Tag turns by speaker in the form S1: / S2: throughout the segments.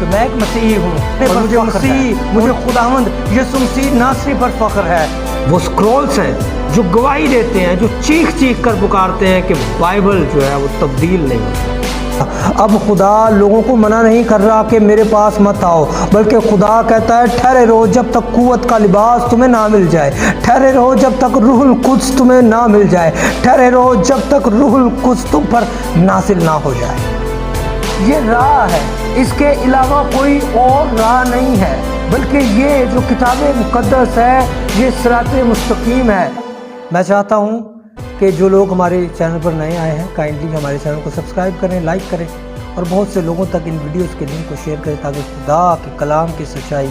S1: कि मैं एक मसीही हूँ और मुझे मसीह, मुझे खुदावंद यीशु मसीह नासरी पर फख्र है। वो स्क्रॉल्स हैं जो गवाही देते हैं, जो चीख चीख कर पुकारते हैं कि बाइबल जो है वो तब्दील नहीं होता। अब खुदा लोगों को मना नहीं कर रहा कि मेरे पास मत आओ, बल्कि खुदा कहता है ठहरे रहो जब तक कुव्वत का लिबास तुम्हें ना मिल जाए, ठहरे रहो जब तक रूहुल कुद्स तुम्हें ना मिल जाए, ठहरे रहो जब तक रूहुल कुद्स तुम पर नासिल ना हो जाए। ये राह है, इसके अलावा कोई और राह नहीं है, बल्कि ये जो किताब मुकद्दस है ये सिराते मुस्तकीम है। मैं चाहता हूँ कि जो लोग हमारे चैनल पर नए आए हैं काइंडली हमारे चैनल को सब्सक्राइब करें, लाइक करें और बहुत से लोगों तक इन वीडियोस के लिंक को शेयर करें ताकि खुदा के कलाम की सच्चाई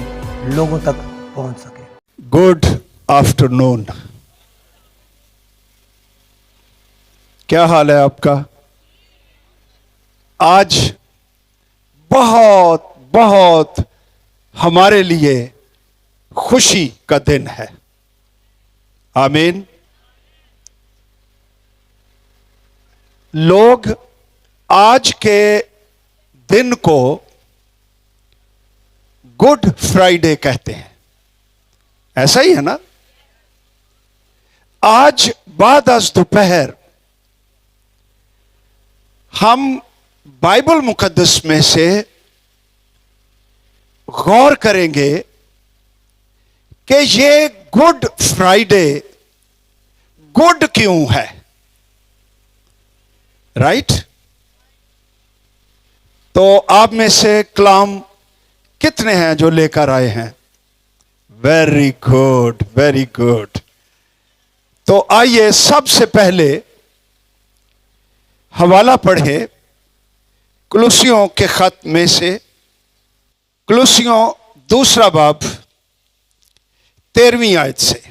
S1: लोगों तक पहुंच सके।
S2: गुड आफ्टरनून, क्या हाल है आपका? आज बहुत बहुत हमारे लिए खुशी का दिन है। आमीन। लोग आज के दिन को गुड फ्राइडे कहते हैं, ऐसा ही है ना? आज बाद आज दोपहर हम बाइबल मुकद्दस में से गौर करेंगे कि ये गुड फ्राइडे गुड क्यों है, राइट? तो आप में से कलाम कितने हैं जो लेकर आए हैं? Very good, very good. तो आइए सबसे पहले हवाला पढ़े कुलुसियों के खत में से, कुलुसियों दूसरा बाब 13वीं आयत से।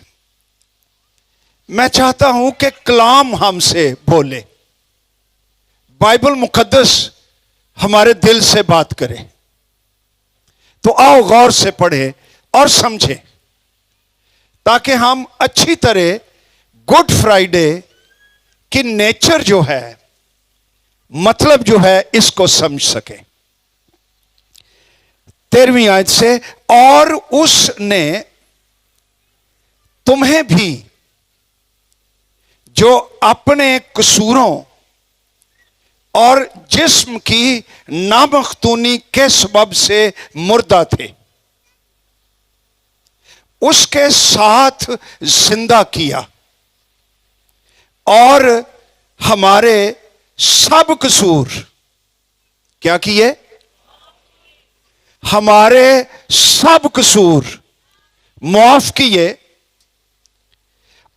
S2: मैं चाहता हूं कि कलाम हमसे बोले, बाइबल मुकद्दस हमारे दिल से बात करे। तो आओ गौर से पढ़ें और समझें ताकि हम अच्छी तरह गुड फ्राइडे की नेचर जो है, मतलब जो है, इसको समझ सके। 13वीं आयत से, और उसने तुम्हें भी जो अपने कसूरों और जिस्म की नामख्तूनी के सबब से मुर्दा थे, उसके साथ जिंदा किया और हमारे सब कसूर क्या किए? हमारे सब कसूर माफ किए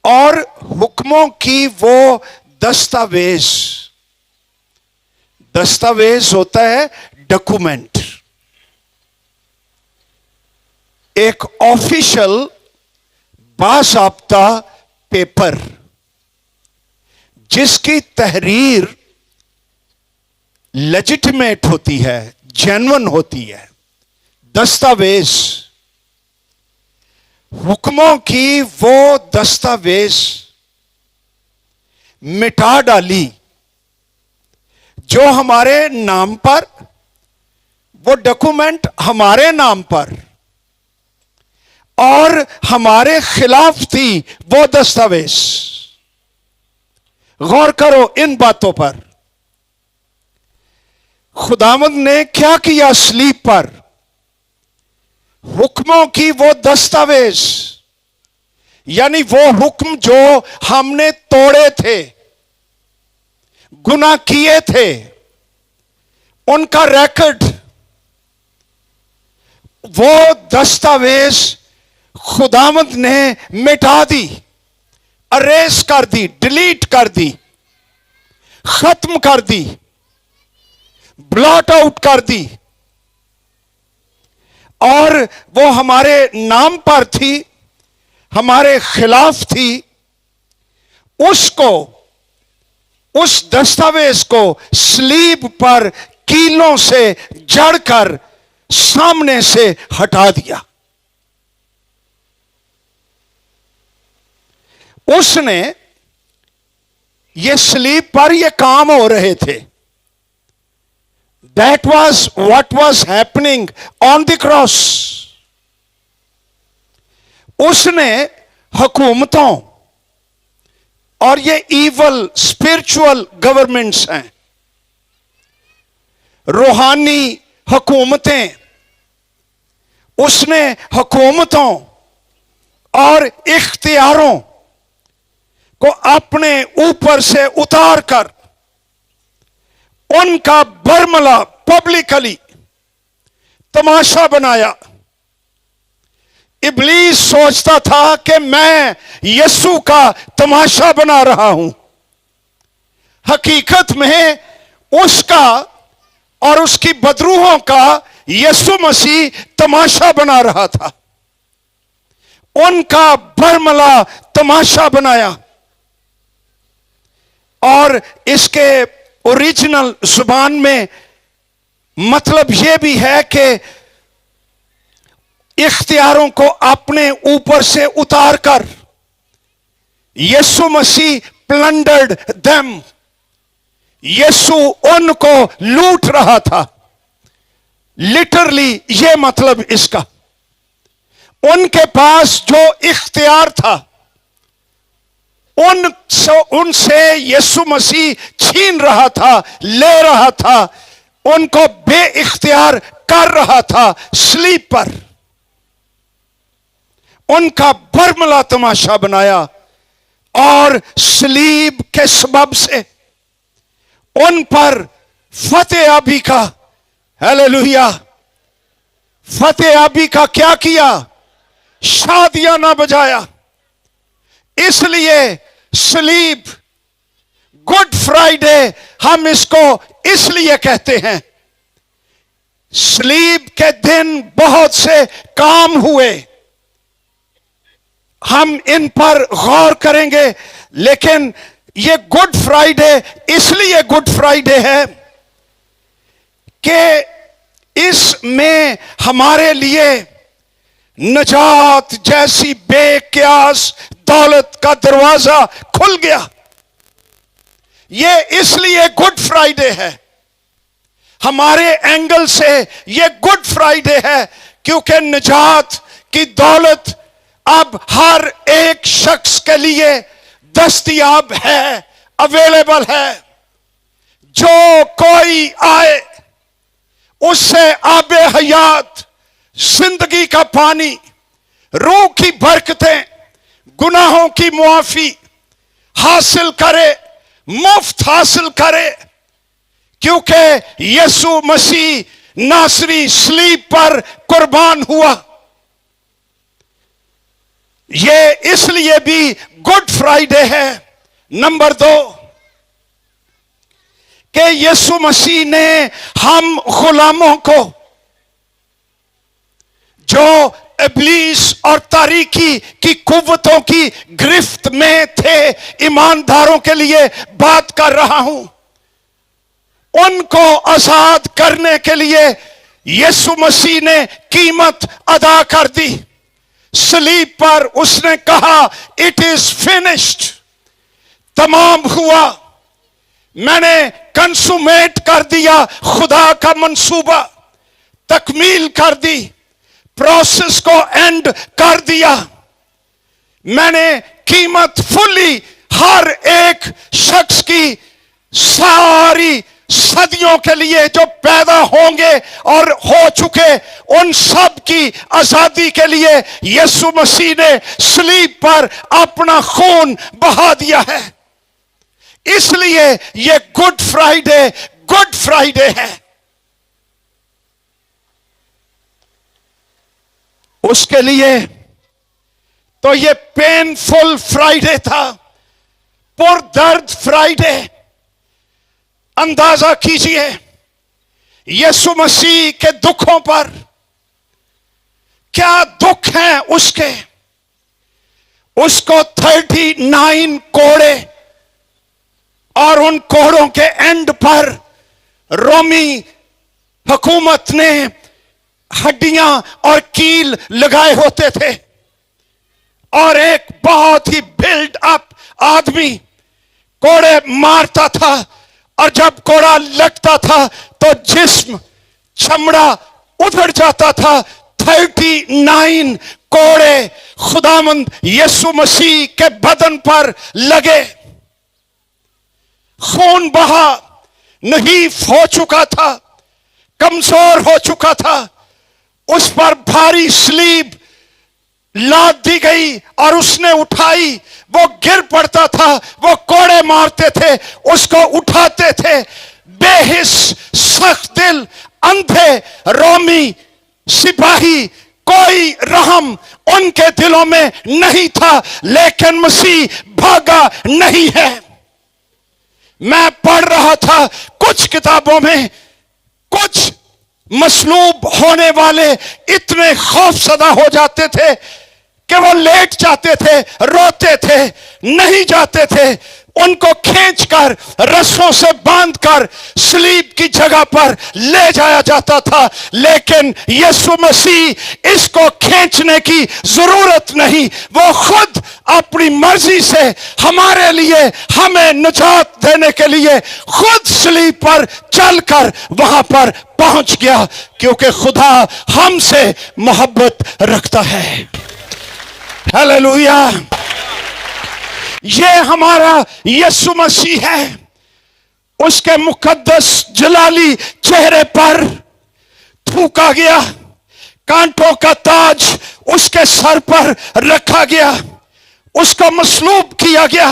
S2: और हुक्मों की वो दस्तावेज, दस्तावेज होता है डॉक्यूमेंट, एक ऑफिशियल बाज़ाब्ता पेपर जिसकी तहरीर लेजिटिमेट होती है, जेन्युइन होती है। दस्तावेज, हुक्मों की वो दस्तावेज मिटा डाली जो हमारे नाम पर, वो डॉक्यूमेंट हमारे नाम पर और हमारे खिलाफ थी वो दस्तावेज। गौर करो इन बातों पर। खुदावंद ने क्या किया सलीब पर? हुक्मों की वो दस्तावेज, यानी वो हुक्म जो हमने तोड़े थे, गुनाह किए थे, उनका रिकॉर्ड, वो दस्तावेज खुदावंद ने मिटा दी, अरेज कर दी, डिलीट कर दी, खत्म कर दी, ब्लॉट आउट कर दी। और वो हमारे नाम पर थी, हमारे खिलाफ थी। उसको, उस दस्तावेज को सलीब पर कीलों से जड़कर सामने से हटा दिया। उसने, ये सलीब पर ये काम हो रहे थे, That was what was happening on the cross. उसने हुकूमतों और ये इवल स्पिरिचुअल गवर्नमेंट्स हैं, रूहानी हुकूमतें, उसने हुकूमतों और इख्तियारों को अपने ऊपर से उतार कर उनका बरमला पब्लिकली तमाशा बनाया। इब्लीस सोचता था कि मैं यीशु का तमाशा बना रहा हूं। हकीकत में उसका और उसकी बदरूहों का यीशु मसीह तमाशा बना रहा था, उनका बरमला तमाशा बनाया। और इसके ओरिजिनल जुबान में मतलब यह भी है कि इख्तियारों को अपने ऊपर से उतार कर यीशु मसीह प्लंडर्ड देम, यीशु उनको लूट रहा था। लिटरली ये मतलब इसका, उनके पास जो इख्तियार था उनसे यीशु मसीह छीन रहा था, ले रहा था, उनको बेइख्तियार कर रहा था स्लीप पर। उनका बरमला तमाशा बनाया और सलीब के सबब से उन पर फतेहाबी का, हालेलुया, फतेहाबी का क्या किया? शादियां ना बजाया। इसलिए सलीब, गुड फ्राइडे हम इसको इसलिए कहते हैं। सलीब के दिन बहुत से काम हुए, हम इन पर गौर करेंगे, लेकिन ये गुड फ्राइडे इसलिए गुड फ्राइडे है कि इसमें हमारे लिए नजात जैसी बेक्यास दौलत का दरवाजा खुल गया। ये इसलिए गुड फ्राइडे है, हमारे एंगल से ये गुड फ्राइडे है क्योंकि नजात की दौलत अब हर एक शख्स के लिए दस्तयाब है, अवेलेबल है। जो कोई आए उससे आबे हयात, जिंदगी का पानी, रूह की बरकतें, गुनाहों की मुआफी हासिल करे, मुफ्त हासिल करे, क्योंकि यीशु मसीह नासरी सलीब पर कुर्बान हुआ। ये इसलिए भी गुड फ्राइडे है। नंबर 2 कि यीशु मसीह ने हम गुलामों को जो इब्लीस और तारीकी की कुव्वतों की गिरफ्त में थे, ईमानदारों के लिए बात कर रहा हूं, उनको आजाद करने के लिए यीशु मसीह ने कीमत अदा कर दी। सलीब पर उसने कहा इट इज फिनिश्ड, तमाम हुआ, मैंने कंसुमेट कर दिया, खुदा का मंसूबा तकमील कर दी, प्रोसेस को एंड कर दिया। मैंने कीमत फुल्ली हर एक शख्स की सारी सदियों के लिए जो पैदा होंगे और हो चुके उन सब की आजादी के लिए यीशु मसीह ने सलीब पर अपना खून बहा दिया है। इसलिए ये गुड फ्राइडे है। उसके लिए तो ये पेनफुल फ्राइडे था, पुरदर्द फ्राइडे। अंदाजा कीजिए यीशु मसीह के दुखों पर, क्या दुख हैं उसके। उसको 39 कोड़े और उन कोड़ों के एंड पर रोमी हुकूमत ने हड्डियां और कील लगाए होते थे और एक बहुत ही बिल्ड अप आदमी कोड़े मारता था और जब कोड़ा लगता था तो जिस्म चमड़ा उधड़ जाता था। 39 कोड़े खुदावंद यीशु मसीह के बदन पर लगे। खून बहा, नहीफ हो चुका था, कमजोर हो चुका था। उस पर भारी स्लीब लाद दी गई और उसने उठाई। वो गिर पड़ता था, वो कोड़े मारते थे, उसको उठाते थे। बेहिस, सख्त दिल, अंधे रोमी सिपाही, कोई रहम उनके दिलों में नहीं था। लेकिन मसीह भागा नहीं है। मैं पढ़ रहा था कुछ किताबों में, कुछ मसलूब होने वाले इतने खौफसदा हो जाते थे कि वो लेट जाते थे, रोते थे, नहीं जाते थे। उनको खींचकर रस्सों से बांधकर स्लीब की जगह पर ले जाया जाता था। लेकिन यीशु मसीह इसको खींचने की जरूरत नहीं, वो खुद अपनी मर्जी से हमारे लिए, हमें निजात देने के लिए खुद स्लीब पर चलकर वहां पर पहुंच गया, क्योंकि खुदा हमसे मोहब्बत रखता है। हालेलुया। ये हमारा यीशु मसीह है। उसके मुकद्दस जलाली चेहरे पर थूका गया, कांटों का ताज उसके सर पर रखा गया, उसको मसलूब किया गया,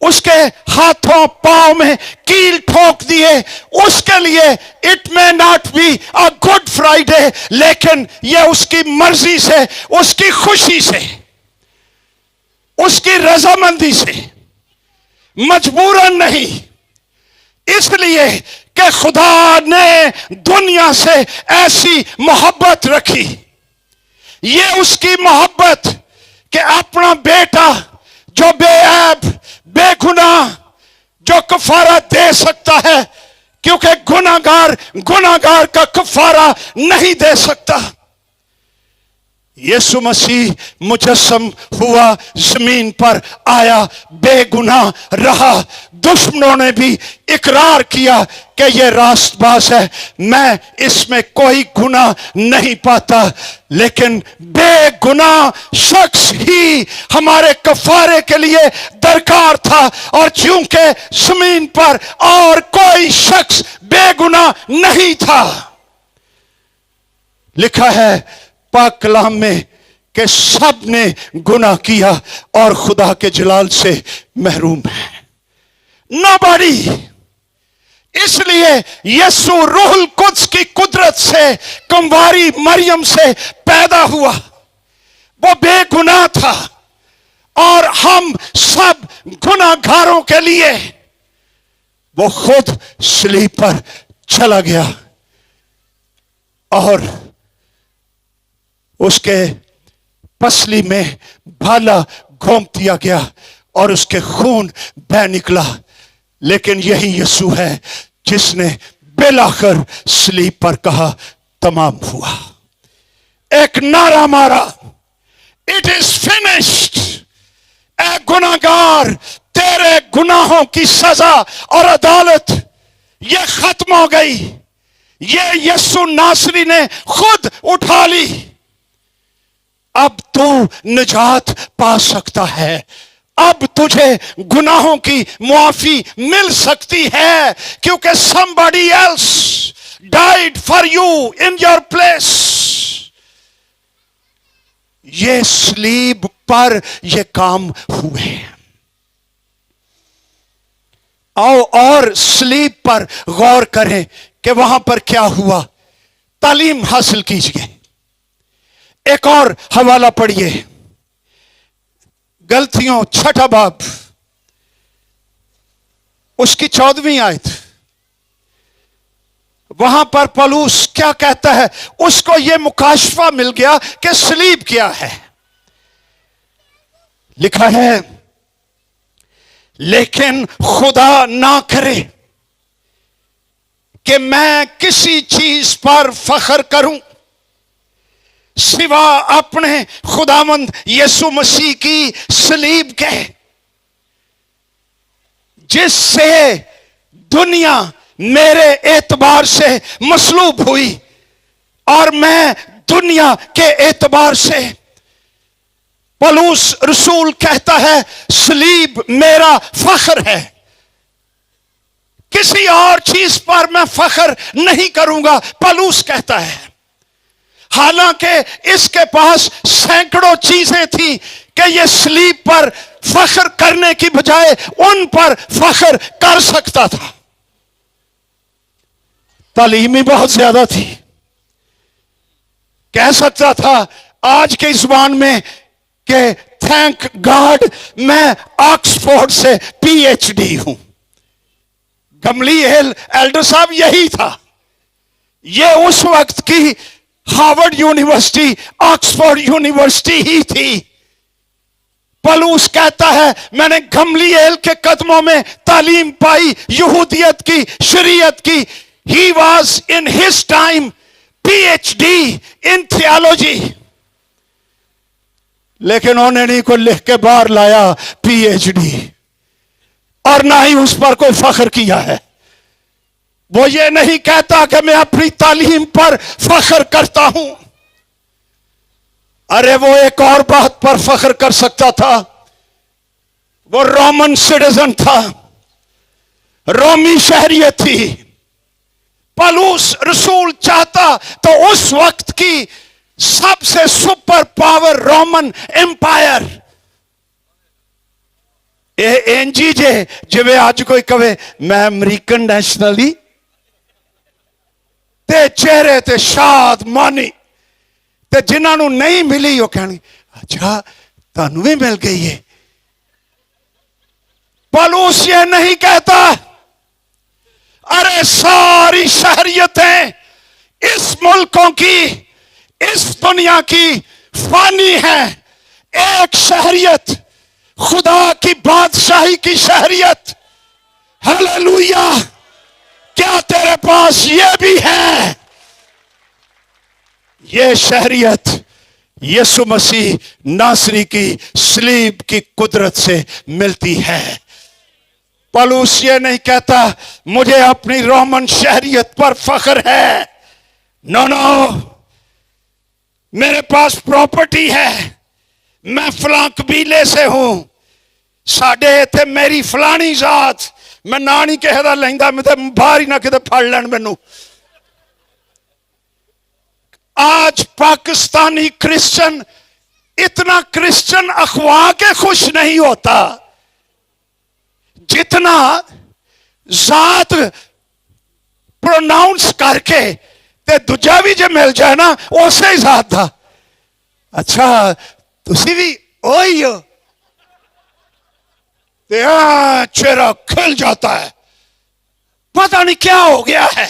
S2: उसके हाथों पांव में कील ठोक दिए। उसके लिए it may not be a good Friday, लेकिन यह उसकी मर्जी से, उसकी खुशी से, उसकी रजामंदी से, मजबूरन नहीं। इसलिए कि खुदा ने दुनिया से ऐसी मोहब्बत रखी। ये उसकी मोहब्बत कि अपना बेटा जो बेऐब, बेगुनाह, जो कफारा दे सकता है, क्योंकि गुनाहगार का कफारा नहीं दे सकता। यीशु मसीह मुजस्सम हुआ, जमीन पर आया, बेगुनाह रहा। दुश्मनों ने भी इकरार किया कि यह रास्तबाज है, मैं इसमें कोई गुनाह नहीं पाता। लेकिन बेगुनाह शख्स ही हमारे कफारे के लिए दरकार था, और चूंकि जमीन पर और कोई शख्स बेगुनाह नहीं था, लिखा है पाक कलाम में कि सब ने गुनाह किया और खुदा के जलाल से महरूम है। नोबडी। इसलिए यीशु रूहुल कुद्स की कुदरत से कुंवारी मरियम से पैदा हुआ। वो बेगुनाह था और हम सब गुनाहगारों के लिए वो खुद सलीब पर चला गया और उसके पसली में भाला घोंप दिया गया और उसके खून बह निकला। लेकिन यही यीशु है जिसने बिलाखिर सलीब पर कहा तमाम हुआ, एक नारा मारा, इट इज फिनिश्ड। ए गुनाहगार, तेरे गुनाहों की सजा और अदालत ये खत्म हो गई। ये यीशु नासरी ने खुद उठा ली। अब तू निजात पा सकता है। अब तुझे गुनाहों की मुआफी मिल सकती है, क्योंकि somebody else died for you in your place। ये सलीब पर ये काम हुए। आओ और सलीब पर गौर करें कि वहां पर क्या हुआ। तालीम हासिल कीजिए। एक और हवाला पढ़िए, गलतियों 6 बाब उसकी 14वीं आयत। वहां पर पौलुस क्या कहता है, उसको यह मुकाशफा मिल गया कि सलीब क्या है। लिखा है, लेकिन खुदा ना करे कि मैं किसी चीज पर फख्र करूं सिवा अपने खुदावंद यीशु मसीह की सलीब के, जिससे दुनिया मेरे एतबार से मसलूब हुई और मैं दुनिया के एतबार से। पौलुस रसूल कहता है सलीब मेरा फख्र है, किसी और चीज पर मैं फख्र नहीं करूंगा, पौलुस कहता है। हालांकि इसके पास सैकड़ों चीजें थी कि यह सलीब पर फख्र करने की बजाय उन पर फख्र कर सकता था। तालीम ही बहुत ज्यादा थी। कह सकता था आज के जुबान में कि थैंक गॉड मैं ऑक्सफोर्ड से पीएचडी हूं। गमलीएल एल्डर साहब यही था। यह उस वक्त की हार्वर्ड यूनिवर्सिटी, ऑक्सफोर्ड यूनिवर्सिटी ही थी। पौलुस कहता है मैंने गमलीएल के कदमों में तालीम पाई, यहूदियत की, शरीयत की। He was in his time PhD in theology, लेकिन उन्होंने को लिख के बाहर लाया पीएचडी, और ना ही उस पर कोई फख्र किया है। वो ये नहीं कहता कि मैं अपनी तालीम पर फख्र करता हूं। अरे वो एक और बात पर फख्र कर सकता था। वो रोमन सिटीजन था, रोमी शहरियत थी। पौलुस रसूल चाहता तो उस वक्त की सबसे सुपर पावर रोमन एम्पायर एनजी जे जिवे आज कोई कहे मैं अमरीकन नेशनली ते चेहरे ते शाद मानी, ते जिन्होंने नहीं मिली वो कहनी अच्छा तानू भी मिल गई है। पौलुस ये नहीं कहता अरे सारी शहरियतें इस मुल्कों की, इस दुनिया की फानी है, एक शहरियत खुदा की बादशाही की शहरियत। हालेलुया, क्या तेरे पास ये भी है? ये शहरियत यीशु मसीह नासरी की सलीब की कुदरत से मिलती है। पौलुस ये नहीं कहता मुझे अपनी रोमन शहरियत पर फख्र है। नो नो, मेरे पास प्रॉपर्टी है, मैं फलां कबीले से हूं, साडे इत्थे मेरी फलानी जात, मैं ना नहीं किसी दा लैंदा, मैं तो बाहर ही ना किते फड़ लैण मैनू। आज पाकिस्तानी क्रिश्चियन इतना क्रिश्चियन अखवा के खुश नहीं होता जितना जात प्रोनाउंस करके ते दूजा भी जो मिल जाए ना उसे ही जात था। अच्छा तुसी भी ओही हो, चेहरा खिल जाता है, पता नहीं क्या हो गया है।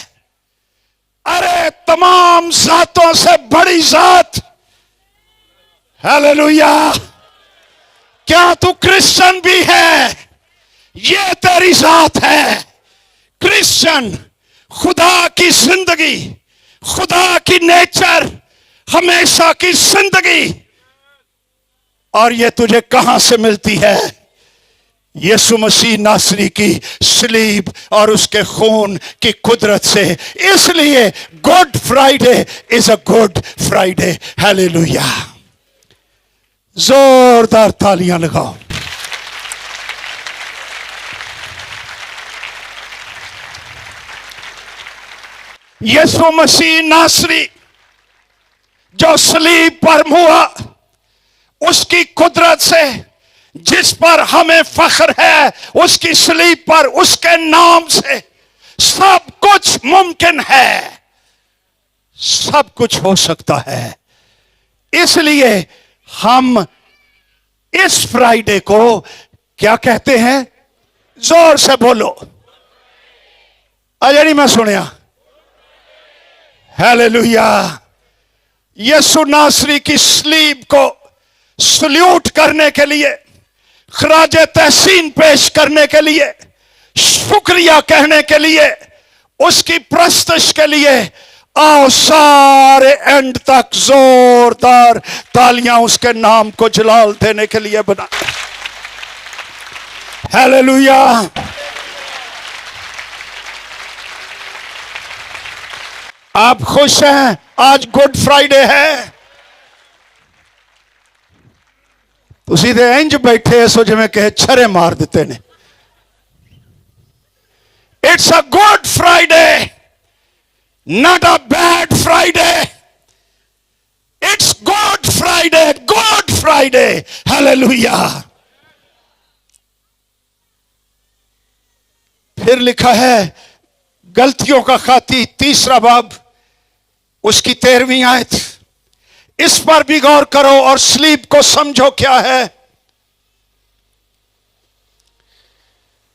S2: अरे तमाम जातों से बड़ी जात, हालेलुया। क्या तू क्रिश्चियन भी है? ये तेरी जात है। क्रिश्चियन खुदा की जिंदगी, खुदा की नेचर, हमेशा की जिंदगी। और ये तुझे कहां से मिलती है? यीशु मसीह नासरी की सलीब और उसके खून की कुदरत से। इसलिए good Friday is a good Friday. Hallelujah, जोरदार तालियां लगाओ। यीशु मसीह नासरी जो सलीब पर हुआ, उसकी कुदरत से जिस पर हमें फख्र है, उसकी सलीब पर, उसके नाम से सब कुछ मुमकिन है, सब कुछ हो सकता है। इसलिए हम इस फ्राइडे को क्या कहते हैं? जोर से बोलो, अजय नहीं मैं सुनिया। हालेलुया। यीशु नासरी की सलीब को सल्यूट करने के लिए, खराजे तहसीन पेश करने के लिए, शुक्रिया कहने के लिए, उसकी प्रस्तश के लिए आओ सारे एंड तक जोरदार तालियां उसके नाम को जलाल देने के लिए बना। हालेलुया। आप खुश हैं? आज गुड फ्राइडे है। ਤੁਸੀਂ ਤੇ ਇੰਜ ਬੈਠੇ ਸੋ ਜਿਵੇਂ ਕਹੇ ਛਰੇ ਮਾਰ ਦਿੱਤੇ ਨੇ। It's a good Friday, not a bad Friday. It's Good Friday, Good Friday. Hallelujah. फिर लिखा है गलतियों का खाती 3 बाब उसकी 13वीं आयत। इस पर भी गौर करो और स्लीप को समझो क्या है।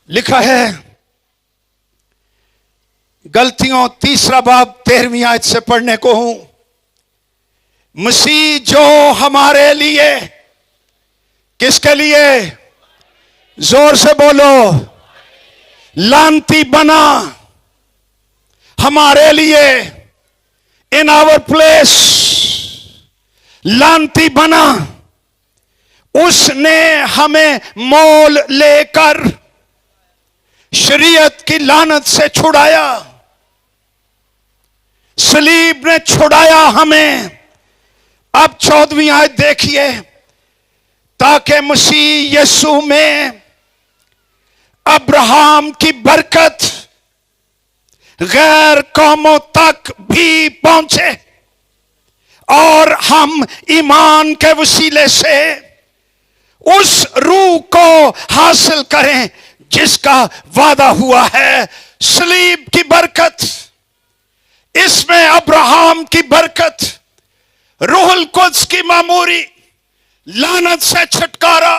S2: लिखा है गलतियों 3 बाब 13वीं आयत से पढ़ने को हूं। मसीह जो हमारे लिए, किसके लिए? जोर से बोलो। लानती बना हमारे लिए, इन आवर प्लेस लानती बना। उसने हमें मोल लेकर शरीयत की लानत से छुड़ाया। सलीब ने छुड़ाया हमें। अब 14वीं आयत देखिए। ताकि मसीह यीशु में अब्राहम की बरकत गैर कौमों तक भी पहुंचे और हम ईमान के वसीले से उस रूह को हासिल करें जिसका वादा हुआ है। सलीब की बरकत, इसमें अब्राहम की बरकत, रूहुल कुद्स की मामूरी, लानत से छुटकारा,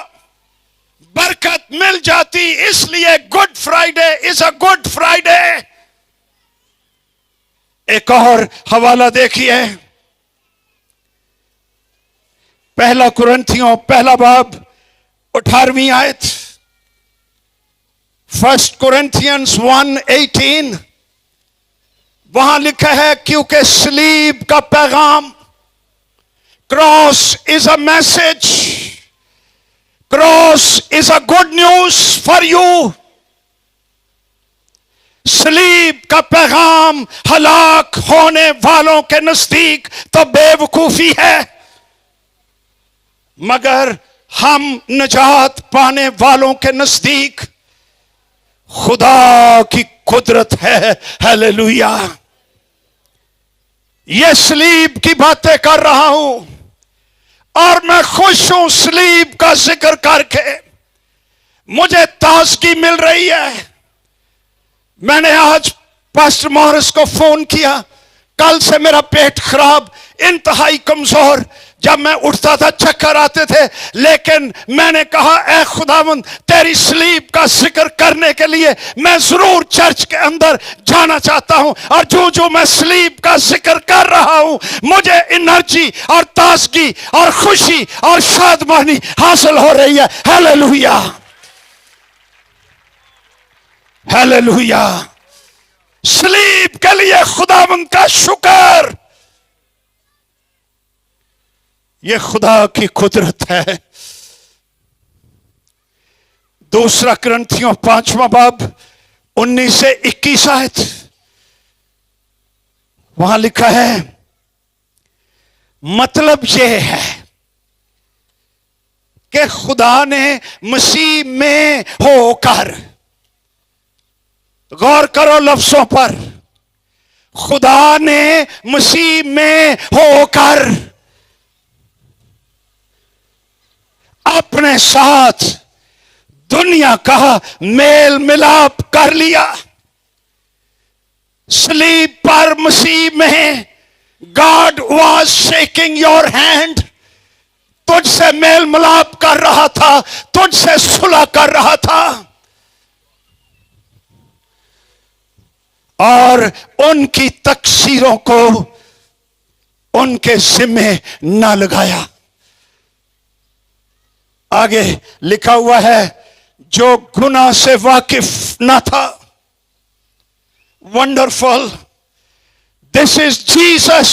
S2: बरकत मिल जाती। इसलिए good Friday is a good Friday. एक और हवाला देखिए। 1 कुरिन्थियों 1 बाब 18वीं आयत। 1 Corinthians 1:18 वहां लिखा है क्योंकि सलीब का पैगाम, cross is a message, cross is a good news for you. सलीब का पैगाम हलाक होने वालों के नजदीक तो बेवकूफी है, मगर हम निजात पाने वालों के नजदीक खुदा की कुदरत है। हालेलुया। ये सलीब की बातें कर रहा हूं और मैं खुश हूं सलीब का जिक्र करके। मुझे ताजगी मिल रही है। मैंने आज पास्टर मॉरिस को फोन किया। कल से मेरा पेट खराब, इंतहाई कमजोर, जब मैं उठता था चक्कर आते थे, लेकिन मैंने कहा ऐ खुदावंद तेरी सलीब का जिक्र करने के लिए मैं जरूर चर्च के अंदर जाना चाहता हूं। और जो जो मैं सलीब का जिक्र कर रहा हूं, मुझे एनर्जी और ताजगी और खुशी और शादमानी हासिल हो रही है। Hallelujah, hallelujah. सलीब के लिए खुदावंद का शुक्र। ये खुदा की कुदरत है। 2 कुरिन्थियों 5वां बाब 19 से 21 आयत। वहां लिखा है मतलब यह है कि खुदा ने मसीह में होकर, गौर करो लफ्जों पर, खुदा ने मसीह में होकर अपने साथ दुनिया का मेल मिलाप कर लिया। सलीब पर मसीह में God was shaking your hand, तुझसे मेल मिलाप कर रहा था, तुझसे सुलह कर रहा था और उनकी तकसीरों को उनके जिम्मे न लगाया। आगे लिखा हुआ है जो गुनाह से वाकिफ न था। Wonderful, this is Jesus.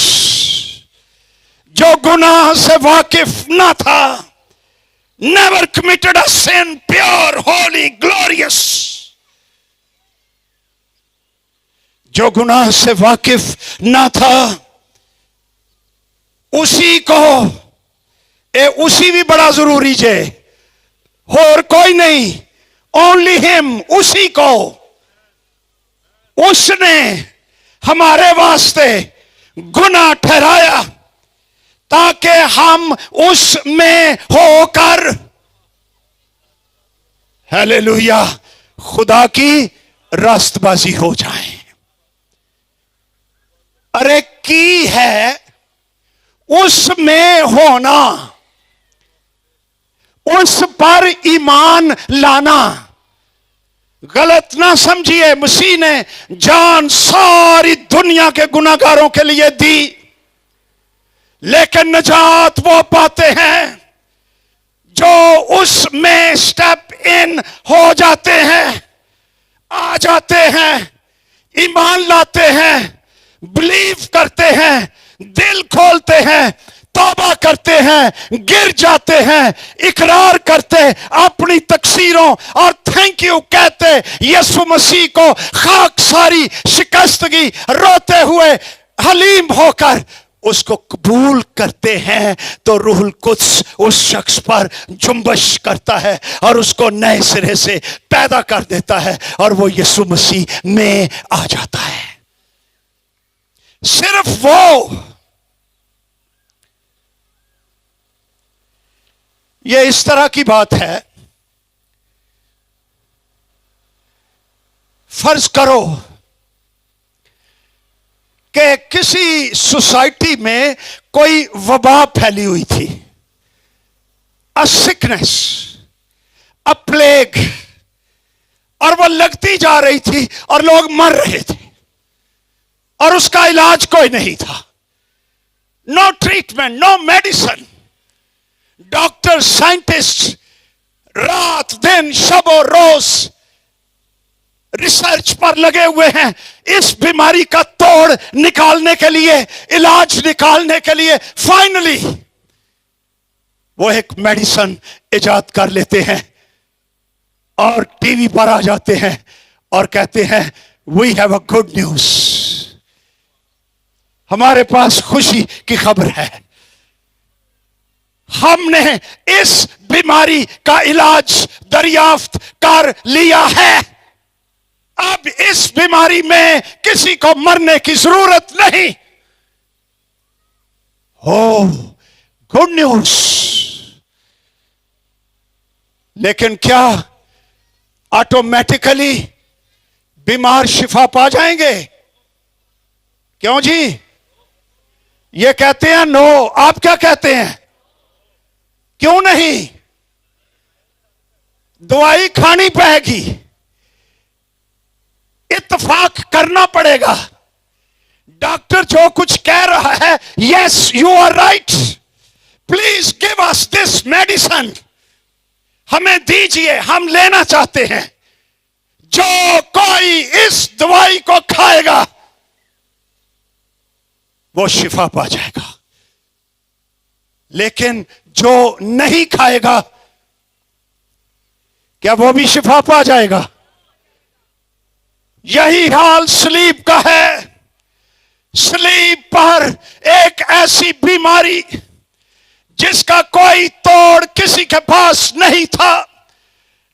S2: जो गुनाह से वाकिफ न था, never committed a sin, pure, holy, glorious. जो गुनाह से वाकिफ ना था उसी को उसी भी बड़ा जरूरी है, और कोई नहीं, ओनली हिम, उसी को उसने हमारे वास्ते गुनाह ठहराया ताकि हम उसमें होकर, हालेलुया, खुदा की रास्तबाजी हो जाए। अरे की है उसमें होना, उस पर ईमान लाना। गलत ना समझिए, मसीह ने जान सारी दुनिया के गुनाहगारों के लिए दी, लेकिन नजात वो पाते हैं जो उसमें स्टेप इन हो जाते हैं, आ जाते हैं, ईमान लाते हैं, बिलीव करते हैं, दिल खोलते हैं, तौबा करते हैं, गिर जाते हैं, इकरार करते, अपनी तकसीरों और थैंक यू कहते, यीशु मसीह को खाक सारी शिकस्तगी रोते हुए हलीम होकर उसको कबूल करते हैं, तो रूहुल कुद्स उस शख्स पर जुम्बश करता है और उसको नए सिरे से पैदा कर देता है और वो यीशु मसीह में आ जाता है। सिर्फ वो, ये इस तरह की बात है, फर्ज करो कि किसी सोसाइटी में कोई वबा फैली हुई थी, अ सिकनेस, अ प्लेग, और वो लगती जा रही थी और लोग मर रहे थे और उसका इलाज कोई नहीं था, no treatment, no medicine. Doctor, scientist रात दिन शबो रोज रिसर्च पर लगे हुए हैं इस बीमारी का तोड़ निकालने के लिए, इलाज निकालने के लिए। फाइनली वो एक मेडिसिन इजाद कर लेते हैं और टीवी पर आ जाते हैं और कहते हैं we have a good news, हमारे पास खुशी की खबर है, हमने इस बीमारी का इलाज दरियाफ्त कर लिया है, अब इस बीमारी में किसी को मरने की जरूरत नहीं। हो, गुड न्यूज। लेकिन क्या ऑटोमेटिकली बीमार शिफा पा जाएंगे? क्यों जी? ये कहते हैं नो, आप क्या कहते हैं? क्यों नहीं? दवाई खानी पड़ेगी, इत्तेफाक करना पड़ेगा। डॉक्टर जो कुछ कह रहा है, yes you are right, please give us this medicine, हमें दीजिए, हम लेना चाहते हैं। जो कोई इस दवाई को खाएगा वो शिफा पा जाएगा, लेकिन जो नहीं खाएगा क्या वो भी शिफा पा जाएगा? यही हाल स्लीप का है। स्लीप पर एक ऐसी बीमारी जिसका कोई तोड़ किसी के पास नहीं था,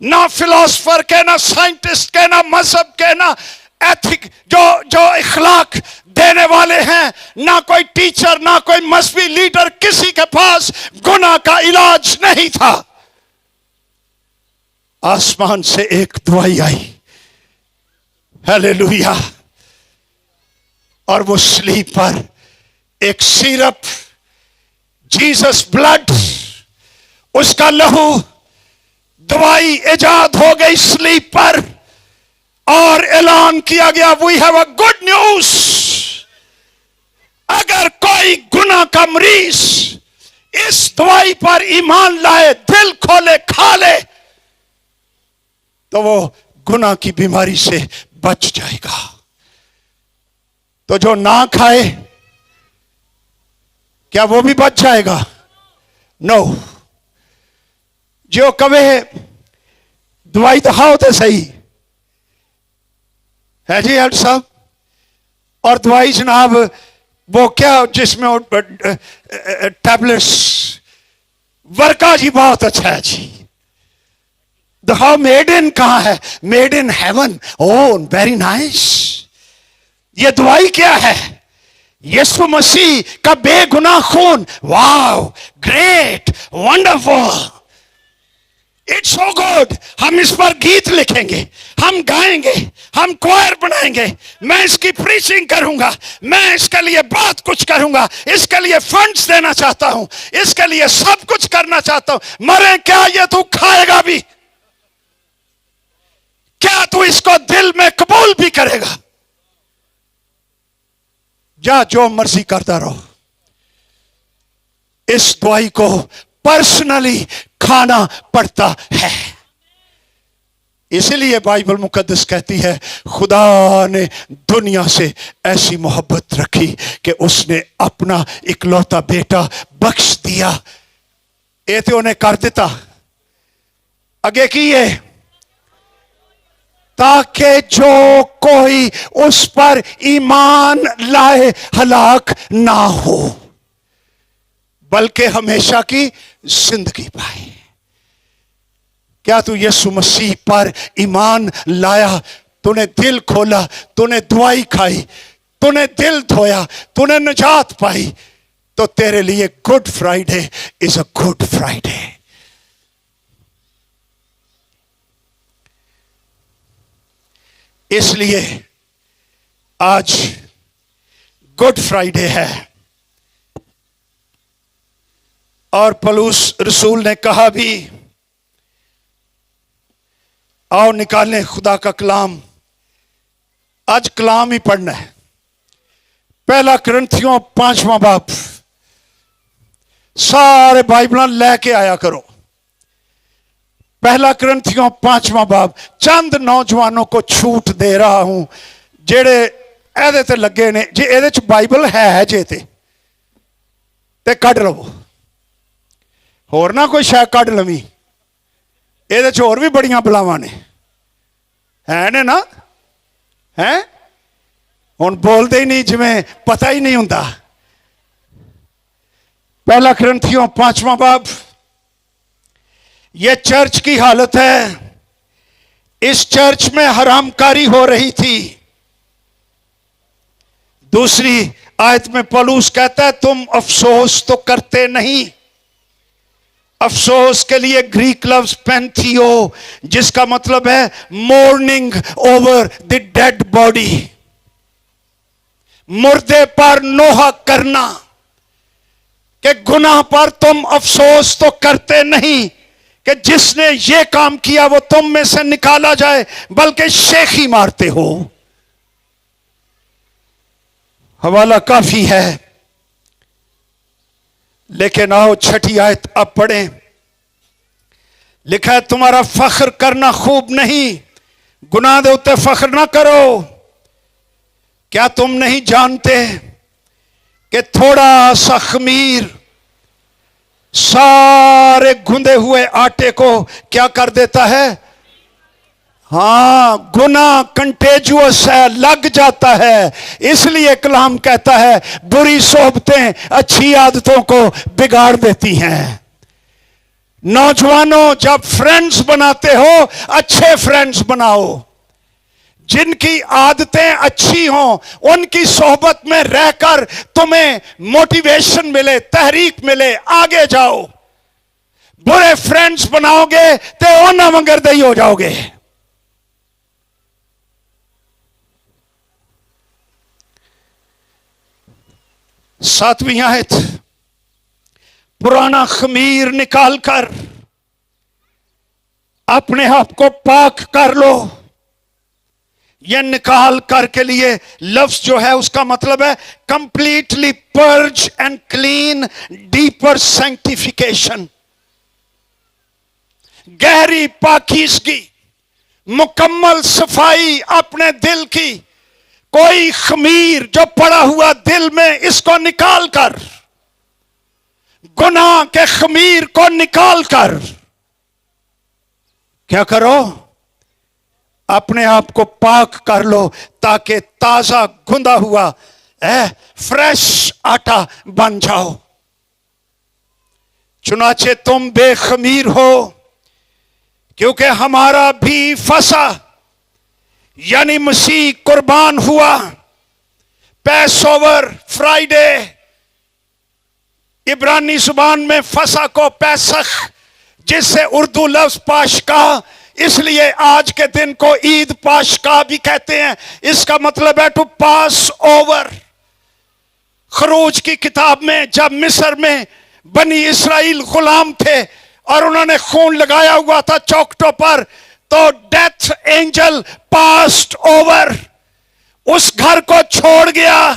S2: ना फिलोसफर के, ना साइंटिस्ट के, ना मजहब के, ना एथिक जो इखलाक देने वाले हैं, ना कोई टीचर, ना कोई मजहबी लीडर, किसी के पास गुनाह का इलाज नहीं था। आसमान से एक दवाई आई, हालेलुया, और वो स्लीप पर एक सिरप, जीसस ब्लड, उसका लहू, दवाई इजाद हो गई स्लीप पर, और ऐलान किया गया we have a good news. अगर कोई गुनाह का मरीज इस दवाई पर ईमान लाए, दिल खोले, खा ले, तो वो गुनाह की बीमारी से बच जाएगा। तो जो ना खाए क्या वो भी बच जाएगा? नो। जो कहे दवाई दिखाओ तो सही है जी हेड साहब, और दवाई जनाब वो क्या जिसमें टैबलेट्स वर्का जी बहुत अच्छा है जी। दिखाओ मेड इन कहां है? Made in heaven. Oh very nice. ये दवाई क्या है? यीशु मसीह का बेगुनाह खून। Wow great wonderful it's so good. हम इस पर गीत लिखेंगे, हम गाएंगे, हम क्वायर बनाएंगे, मैं इसकी प्रीचिंग करूंगा, मैं इसके लिए बहुत कुछ करूंगा, इसके लिए फंड्स देना चाहता हूं, इसके लिए सब कुछ करना चाहता हूं। मरे क्या ये तू खाएगा भी? क्या तू इसको दिल में कबूल भी करेगा? जा जो मर्जी करता रहो, इस दवाई को पर्सनली खाना पड़ता है। इसलिए बाइबल मुकद्दस कहती है खुदा ने दुनिया से ऐसी मोहब्बत रखी कि उसने अपना इकलौता बेटा बख्श दिया। ये तो उन्हें कर देता आगे की है, ताकि जो कोई उस पर ईमान लाए हलाक ना हो बल्कि हमेशा की जिंदगी पाए। क्या तू यीशु मसीह पर ईमान लाया? तूने दिल खोला, तूने दवाई खाई, तूने दिल धोया, तूने निजात पाई, तो तेरे लिए good Friday is a good Friday. इसलिए आज गुड फ्राइडे है और पौलुस रसूल ने कहा भी आओ निकालें खुदा का कलाम। आज कलाम ही पढ़ना है। पहला कुरिन्थियों 5वां बाब, सारे बाइबल लेके आया करो। पहला कुरिन्थियों 5वां बाब। चंद नौजवानों को छूट दे रहा हूं जेड़े एदे ते लगे ने, जे एदे च बाइबल है जे ते कढ़ लवो, होर ना कोई शायद कढ़ लवी। एदे च होर भी बड़ियां बलावां ने, है ने ना? है हुण बोलते ही नहीं, जिवें पता ही नहीं हुंदा। पहला कुरिन्थियों 5वां बाब। यह चर्च की हालत है। इस चर्च में हरामकारी हो रही थी। दूसरी आयत में पौलुस कहता है तुम अफसोस तो करते नहीं। अफसोस के लिए ग्रीक लफ्ज पेंथियो, जिसका मतलब है morning over the dead body, मुर्दे पर नोहा करना। कि गुनाह पर तुम अफसोस तो करते नहीं कि जिसने ये काम किया वो तुम में से निकाला जाए, बल्कि शेखी मारते हो। हवाला काफी है, लेकिन आओ छठी आयत अब पढ़ें। लिखा है तुम्हारा फख्र करना खूब नहीं, गुनाह दे उत्ते फख्र ना करो। क्या तुम नहीं जानते कि थोड़ा सा खमीर सारे गुंदे हुए आटे को क्या कर देता है? हां, गुनाह कंटेजुअस है, लग जाता है। इसलिए कलाम कहता है बुरी सोबतें अच्छी आदतों को बिगाड़ देती हैं। नौजवानों, जब फ्रेंड्स बनाते हो अच्छे फ्रेंड्स बनाओ, जिनकी आदतें अच्छी हों, उनकी सोहबत में रहकर तुम्हें मोटिवेशन मिले, तहरीक मिले, आगे जाओ। बुरे फ्रेंड्स बनाओगे तो ओना मंगरदई हो जाओगे। सातवीं आयत। पुराना खमीर निकालकर अपने आप को पाक कर लो। यह निकाल कर के लिए लफ्ज जो है उसका मतलब है completely purge and clean, deeper sanctification, गहरी पाकीज़गी, मुकम्मल सफाई अपने दिल की। कोई खमीर जो पड़ा हुआ दिल में, इसको निकाल कर, गुनाह के खमीर को निकाल कर क्या करो? अपने आप को पाक कर लो ताकि ताजा गुंदा हुआ फ्रेश आटा बन जाओ। चुनाचे तुम बेखमीर हो क्योंकि हमारा भी फसा यानी मसीह कुर्बान हुआ। पैस ओवर फ्राइडे, इब्रानी जुबान में फसा को पैसख, जिससे उर्दू लफ्ज पाशका, इसलिए आज के दिन को ईद पाशका भी कहते हैं। इसका मतलब है टू पास ओवर। खरूज की किताब में जब मिस्र में बनी इसराइल गुलाम थे और उन्होंने खून लगाया हुआ था चौखटों पर, तो डेथ एंजल पास्ट ओवर, उस घर को छोड़ गया।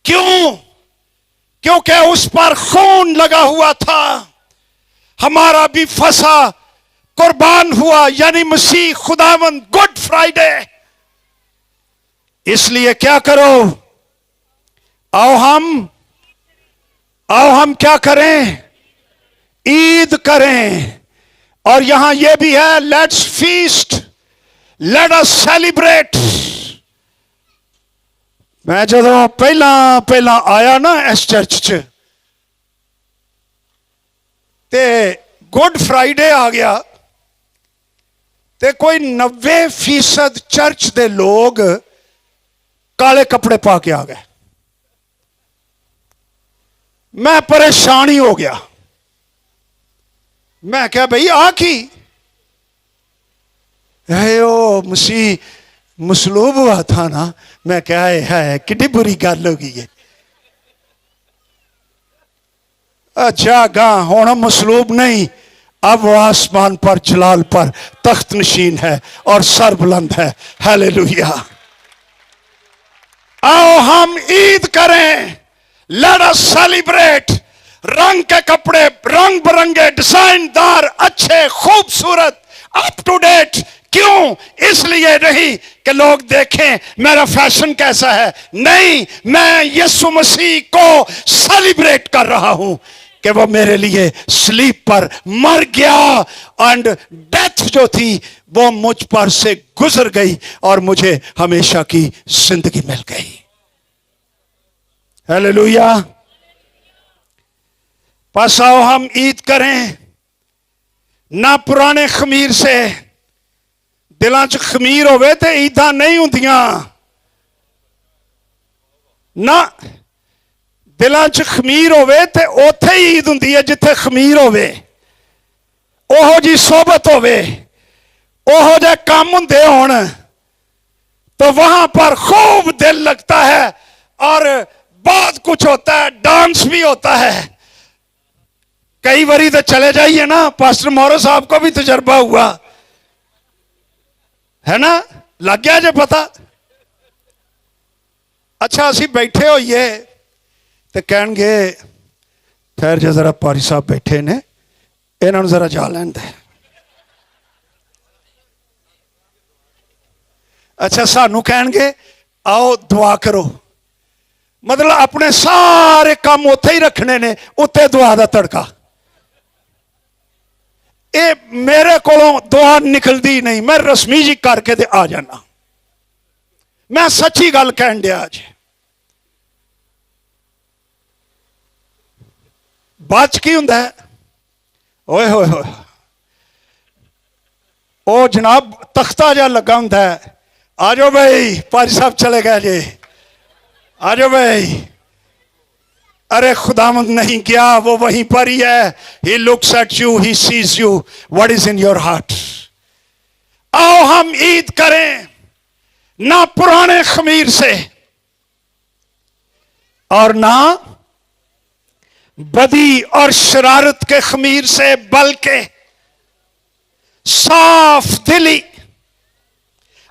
S2: क्यों? क्योंकि उस पर खून लगा हुआ था। हमारा भी फसा कुर्बान हुआ यानी मसीह खुदावंद, गुड फ्राइडे। इसलिए क्या करो, आओ हम क्या करें, ईद करें। और यहां यह भी है, let's feast, let us celebrate. मैं जो पहला आया ना इस चर्च च, ते गुड फ्राइडे आ गया ते कोई 90% चर्च दे लोग काले कपड़े पा के आ गए। मैं परेशान ही हो गया। मैं क्या भाई आ की है, ओ मसीह मसलूब हुआ था ना। मैं क्या है कितनी बुरी गल हो गई है। अच्छा गा होना मसलूब नहीं, अब वो आसमान पर जलाल पर तख्त नशीन है और सर बुलंद है। हालेलुया। आओ हम ईद करें, लेट अस सेलिब्रेट। रंग के कपड़े, रंग बिरंगे, डिजाइनदार, अच्छे, खूबसूरत, अप टू डेट। क्यों? इसलिए नहीं कि लोग देखें मेरा फैशन कैसा है, नहीं, मैं यीशु मसीह को सेलिब्रेट कर रहा हूं कि वो मेरे लिए स्लीप पर मर गया एंड डेथ जो थी वो मुझ पर से गुजर गई और मुझे हमेशा की जिंदगी मिल गई। हालेलुया। बस आओ हम ईद करें, ना पुराने खमीर से। दिलों च खमीर होवे ते ईदा नहीं हुंदियां ना। दिलों च खमीर होवे ते ओथे ही ईद हुंदी है जिथे खमीर होवे। ओहो जी सोबत होवे, ओहो जे काम हुंदे होण, तो वहां पर खूब दिल लगता है और बहुत कुछ होता है, डांस भी होता है। कई बारी तो चले जाइए ना, पास्टर मोरो साहब को भी तजर्बा हुआ है ना, लग गया जे पता। अच्छा असी बैठे होइए तो कहणगे ठहर जा जरा, पारी साहब बैठे ने, इन्होंने जरा जा लैन दे। अच्छा सानू कहणगे आओ दुआ करो, मतलब अपने सारे काम उत्थे ही रखने ने, उत्ते दुआ दा तड़का। ये मेरे कोलों दुआ निकलती नहीं, मैं रस्मी जी करके ते आ जाना। मैं सच्ची गल कहन दिया आज। बाच की हुंदा है, ओए होए होए, ओ जनाब तख्ता जा लगा हुंदा है। आ जाओ भाई, पारी साहब चले गए जी, आ जाओ भाई। अरे खुदावंद नहीं गया, वो वहीं पर ही है। He looks at you, he sees you, what is in your heart. आओ हम ईद करें, ना पुराने खमीर से और ना बदी और शरारत के खमीर से, बल्कि साफ दिली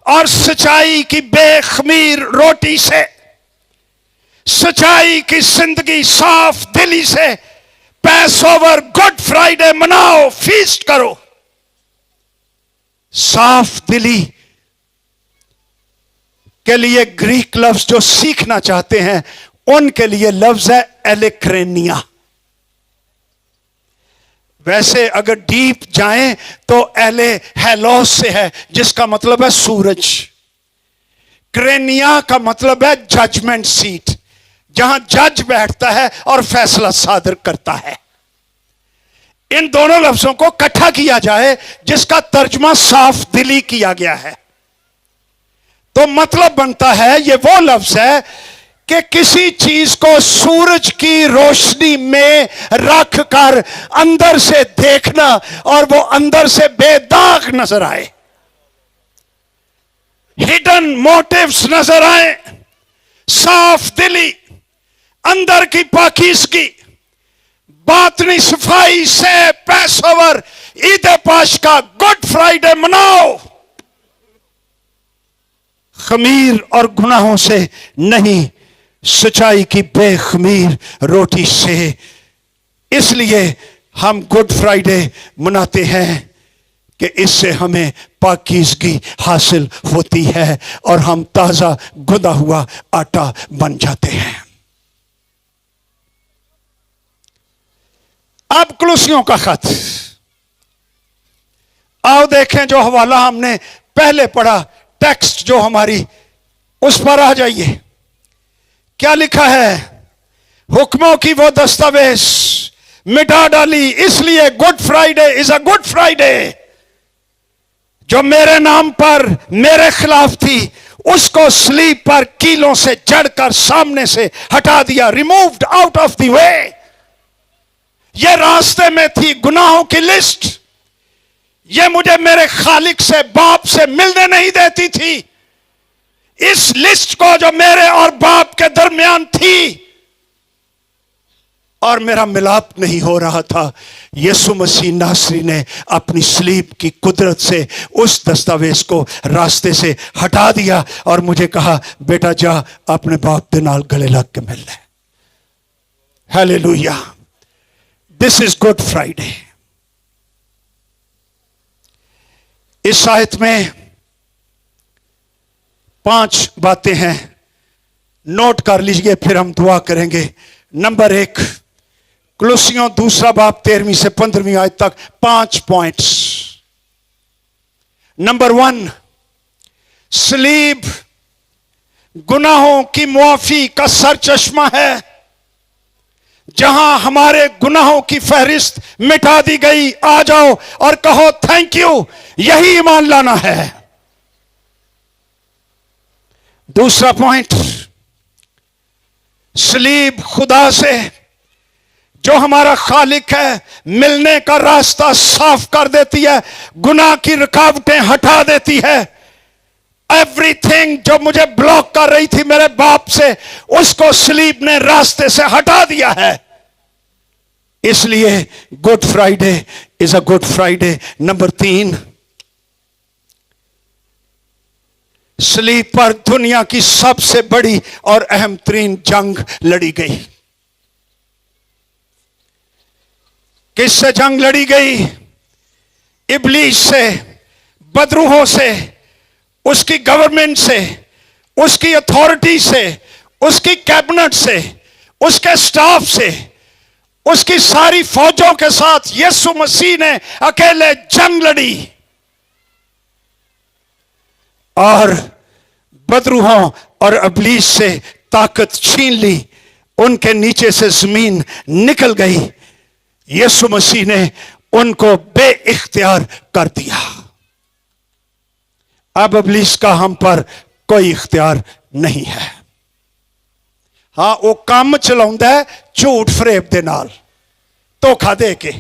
S2: और सच्चाई की बेखमीर रोटी से, सच्चाई की जिंदगी साफ दिली से पैस ओवर गुड फ्राइडे मनाओ, फीस्ट करो। साफ दिली के लिए ग्रीक लफ्ज जो सीखना चाहते हैं उनके लिए लफ्ज है एलेक्रेनिया। वैसे अगर डीप जाएं तो एले हेलोस से है, जिसका मतलब है सूरज। क्रेनिया का मतलब है जजमेंट सीट, जहां जज बैठता है और फैसला सादर करता है। इन दोनों लफ्जों को इकट्ठा किया जाए, जिसका तर्जमा साफ दिली किया गया है, तो मतलब बनता है, ये वो लफ्ज है कि किसी चीज को सूरज की रोशनी में रखकर अंदर से देखना और वो अंदर से बेदाग नजर आए, हिडन मोटिव्स नजर आए, साफ दिली, अंदर की पाकीज़गी, बातनी सफाई से पैसोवर ईद पाश का गुड फ्राइडे मनाओ, खमीर और गुनाहों से नहीं, सच्चाई की बेखमीर रोटी से। इसलिए हम गुड फ्राइडे मनाते हैं कि इससे हमें पाकीज़गी हासिल होती है और हम ताजा गुदा हुआ आटा बन जाते हैं। अब कुलुसियों का खत आओ देखें, जो हवाला हमने पहले पढ़ा, टेक्स्ट जो हमारी, उस पर आ जाइए। क्या लिखा है? हुक्मों की वो दस्तावेज मिटा डाली, इसलिए good Friday is a good Friday. जो मेरे नाम पर मेरे खिलाफ थी, उसको स्लीप पर कीलों से जड़कर सामने से हटा दिया, removed out of the way. ये रास्ते में थी गुनाहों की लिस्ट, ये मुझे मेरे खालिक से, बाप से मिलने नहीं देती थी। इस लिस्ट को जो मेरे और बाप के दरमियान थी और मेरा मिलाप नहीं हो रहा था, यीशु मसीह नासरी ने अपनी स्लीप की कुदरत से उस दस्तावेज को रास्ते से हटा दिया और मुझे कहा, बेटा जा अपने बाप के नाल गले लग के मिल ले। Hallelujah, this is good Friday. इस आयत में 5 बातें हैं, नोट कर लीजिए, फिर हम दुआ करेंगे। नंबर 1, कुलुसियों 2 बाब 13वीं से 15वीं आयत तक 5 पॉइंट्स। नंबर 1, सलीब गुनाहों की मुआफी का सरचश्मा है, जहां हमारे गुनाहों की फहरिस्त मिटा दी गई। आ जाओ और कहो थैंक यू, यही ईमान लाना है। दूसरा पॉइंट, सलीब खुदा से जो हमारा खालिक है मिलने का रास्ता साफ कर देती है, गुनाह की रुकावटें हटा देती है। एवरीथिंग जो मुझे ब्लॉक कर रही थी मेरे बाप से, उसको सलीब ने रास्ते से हटा दिया है। इसलिए good Friday is a good Friday. Number 3, सलीब पर दुनिया की सबसे बड़ी और अहम तरीन जंग लड़ी गई। किससे जंग लड़ी गई? इब्लीस से, बदरूहों से, उसकी गवर्नमेंट से, उसकी अथॉरिटी से, उसकी कैबिनेट से, उसके स्टाफ से, उसकी सारी फौजों के साथ यीशु मसीह ने अकेले जंग लड़ी और बदरूहों और इब्लीस से ताकत छीन ली। उनके नीचे से जमीन निकल गई। यीशु मसीह ने उनको बेइख्तियार कर दिया। अब इब्लीस का हम पर कोई इख्तियार नहीं है। हाँ, वो काम चलाउंदा है झूठ फरेब दे नाल, धोखा दे के,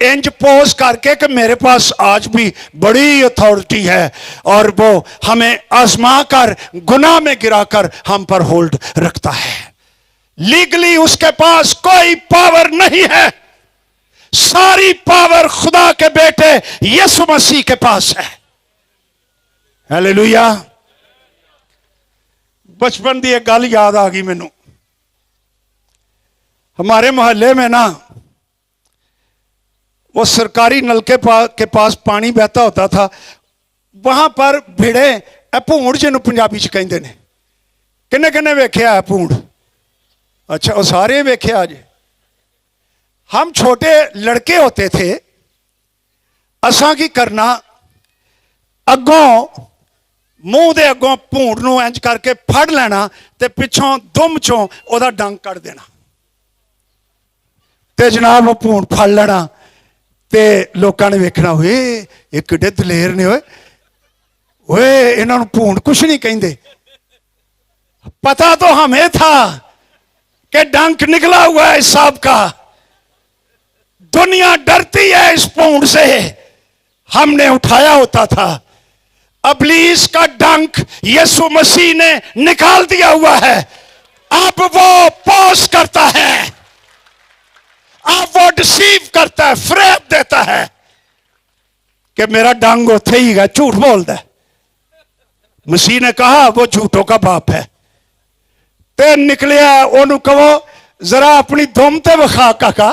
S2: इंज पोज करके कि मेरे पास आज भी बड़ी अथॉरिटी है, और वो हमें आजमा कर गुनाह में गिराकर हम पर होल्ड रखता है। लीगली उसके पास कोई पावर नहीं है। सारी पावर खुदा के बेटे यीशु मसीह के पास है। हालेलुया। बचपन की एक गल याद आ गई मैनू। हमारे मोहल्ले में ना, वो सरकारी नलके के पास पानी बहता होता था। वहां पर भिड़े, भूंड जिन्हों पंजाबी च कहते हैं, किन्ने किन्ने वेख्या है भूंड? अच्छा, वो सारे वेख्या जे। हम छोटे लड़के होते थे, असां की करना, अगों मूंह दे अगों भूंड नूं इंज करके फड़ लेना ते पिछों दुम चों ओदा डंग कढ़ देना ते जनाब वो भूंड फड़ लेना ते लोकां ने वेखना, होए ये किड्डे दलेर ने, ओए इन्हां नूं भूंड कुछ नहीं कहिंदे। पता तो हमें था कि डंक निकला हुआ है इस सांप का, दुनिया डरती है इस भूंड से, हमने उठाया होता था। इब्लीस का डंक यीशु मसीह ने निकाल दिया हुआ है। अब वो पोस करता है, अब वो डिसीव करता है, फ्रेब देता है कि मेरा डंग उथे ही है, झूठ बोलता है। मसीह ने कहा वो झूठों का बाप है। ते निकलिया, ओनू कहो जरा अपनी दुम ते विखा काका,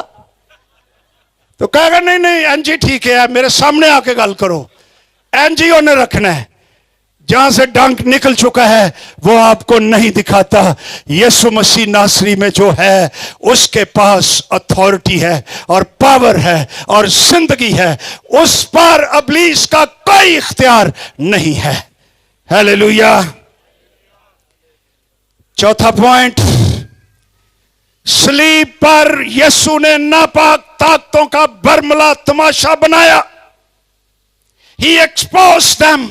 S2: तो कहेगा नहीं नहीं एनजी ठीक है, मेरे सामने आके गल करो। एनजी उन्हें रखना है। जहां से डंक निकल चुका है वो आपको नहीं दिखाता। यीशु मसीह नासरी में जो है उसके पास अथॉरिटी है और पावर है और जिंदगी है, उस पर इब्लीस का कोई इख्तियार नहीं है। हालेलुया। चौथा पॉइंट, सलीब पर यीशु ने नापाक ताकतों का बरमला तमाशा बनाया। He exposed them।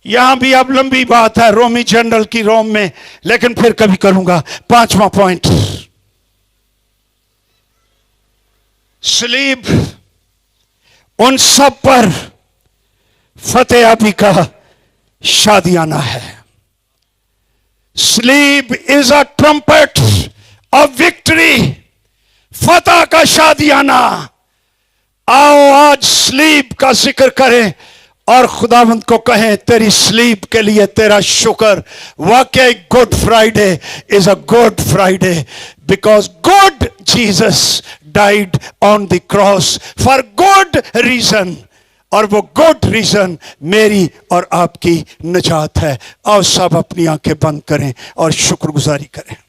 S2: यहां भी अब लंबी बात है रोमी जनरल की रोम में, लेकिन फिर कभी करूंगा। पांचवा पॉइंट, सलीब उन सब पर फतेहाबी का शादियाना है। सलीब is a trumpet of victory, फतह का शादियाना। आओ आज सलीब का जिक्र करें और खुदावंद को कहें तेरी सलीब के लिए तेरा शुक्र। वाकई good Friday is a good Friday because good Jesus died on the cross for good reason, और वो गुड रीजन मेरी और आपकी निजात है। आओ सब अपनी आंखें बंद करें और शुक्रगुजारी करें।